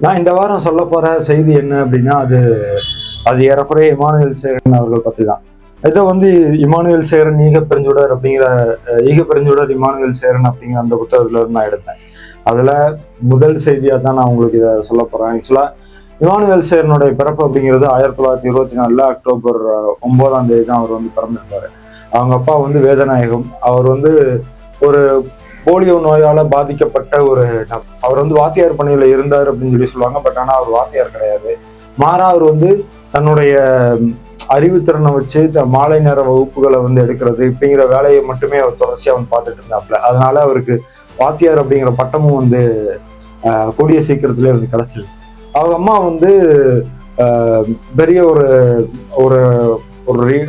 நான் இந்த வாரம் சொல்ல போற செய்தி என்ன அப்படின்னா, அது ஏறக்குறைய இமானுவேல் சேகரன் அவர்கள் பத்தி தான். இதை வந்து இமானுவேல் சேகரன் ஈகப்பெருஞ்சுடர் அப்படிங்கிற ஈகப்பெருஞ்சுடர் இமானுவேல் சேகரன் அப்படிங்கிற அந்த புத்தகத்துல இருந்து நான் எடுத்தேன். அதுல முதல் செய்தியா தான் நான் உங்களுக்கு இதை சொல்ல போறேன். ஆக்சுவலா இமானுவேல் சேகரனுடைய பிறப்பு அப்படிங்கிறது 1924 அக்டோபர் 9 தான் அவர் வந்து பிறந்திருப்பாரு. அவங்க அப்பா வந்து வேதநாயகம். அவர் வந்து ஒரு போலியோ நோயால பாதிக்கப்பட்ட ஒரு அவர் வந்து வாத்தியார் பணியில இருந்தார் அப்படின்னு சொல்லி சொல்லுவாங்க. பட் ஆனா அவர் வாத்தியார் கிடையாது. மாறா அவர் வந்து தன்னுடைய அறிவுத்திறனை வச்சு மாலை நேர வகுப்புகளை வந்து எடுக்கிறது இப்படிங்கிற வேலையை மட்டுமே அவர் தொடர்ச்சியா வந்து பார்த்துட்டு இருந்தாப்புல. அதனால அவருக்கு வாத்தியார் அப்படிங்கிற பட்டமும் வந்து கூடிய சீக்கிரத்திலே வந்து கிடைச்சிருச்சு. அவங்க அம்மா வந்து பெரிய ஒரு ஒரு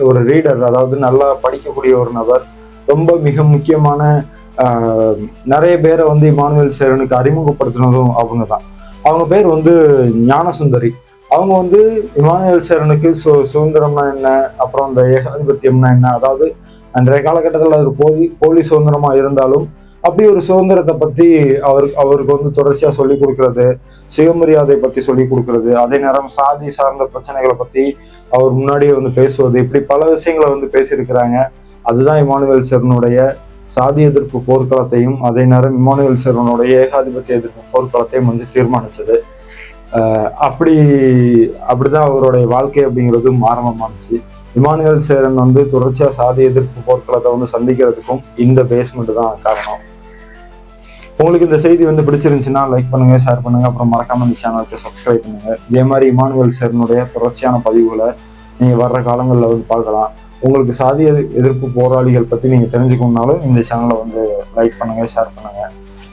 ஒரு ரீடர், அதாவது நல்லா படிக்கக்கூடிய ஒரு நபர். ரொம்ப மிக முக்கியமான நிறைய பேரை வந்து இமானுவேல் சேகரனுக்கு அறிமுகப்படுத்தினதும் அவங்க தான். அவங்க பேர் வந்து ஞானசுந்தரி. அவங்க வந்து இமானுவேல் சேகரனுக்கு சுதந்திரம்னா என்ன, அப்புறம் இந்த ஏகாதிபத்தியம்னா என்ன, அதாவது அன்றைய காலகட்டத்தில் அது போலி சுதந்திரமா இருந்தாலும் அப்படி ஒரு சுதந்திரத்தை பத்தி அவருக்கு வந்து தொடர்ச்சியா சொல்லிக் கொடுக்கறது, சுயமரியாதை பத்தி சொல்லிக் கொடுக்கறது, அதே நேரம் சாதி சார்ந்த பிரச்சனைகளை பத்தி அவர் முன்னாடியே வந்து பேசுவது, இப்படி பல விஷயங்களை வந்து பேசியிருக்கிறாங்க. அதுதான் இமானுவேல் சேகரனுடைய சாதி எதிர்ப்பு போர்க்களத்தையும் அதே நேரம் இமானுவேல் சேகரனுடைய ஏகாதிபத்திய எதிர்ப்பு போர்க்களத்தையும் வந்து தீர்மானிச்சது. அப்படிதான் அவருடைய வாழ்க்கை அப்படிங்கிறது ஆரம்பமானுச்சு. இமானுவேல் சேகரன் வந்து தொடர்ச்சியா சாதி எதிர்ப்பு போர்க்களத்தை வந்து சந்திக்கிறதுக்கும் இந்த பேஸ்மெண்ட் தான் காரணம். உங்களுக்கு இந்த செய்தி வந்து பிடிச்சிருந்துச்சுன்னா லைக் பண்ணுங்க, ஷேர் பண்ணுங்க, அப்புறம் மறக்காம இந்த சேனலுக்கு சப்ஸ்கிரைப் பண்ணுங்க. இதே மாதிரி இமானுவேல் சேகரனுடைய தொடர்ச்சியான பதிவுகளை நீங்க வர்ற காலங்களில் வந்து பார்க்கலாம். உங்களுக்கு சாதி எதிர்ப்பு போராளிகள் பத்தி நீங்க தெரிஞ்சுக்கணும்னாலும் இந்த சேனலை வந்து லைக் பண்ணுங்க, ஷேர் பண்ணுங்க,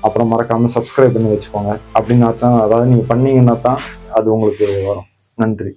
அப்புறம் மறக்காம சப்ஸ்கிரைப் பண்ணி வச்சுக்கோங்க. அப்படின்னா தான், அதாவது நீங்க பண்ணீங்கன்னா தான் அது உங்களுக்கு வரும். நன்றி.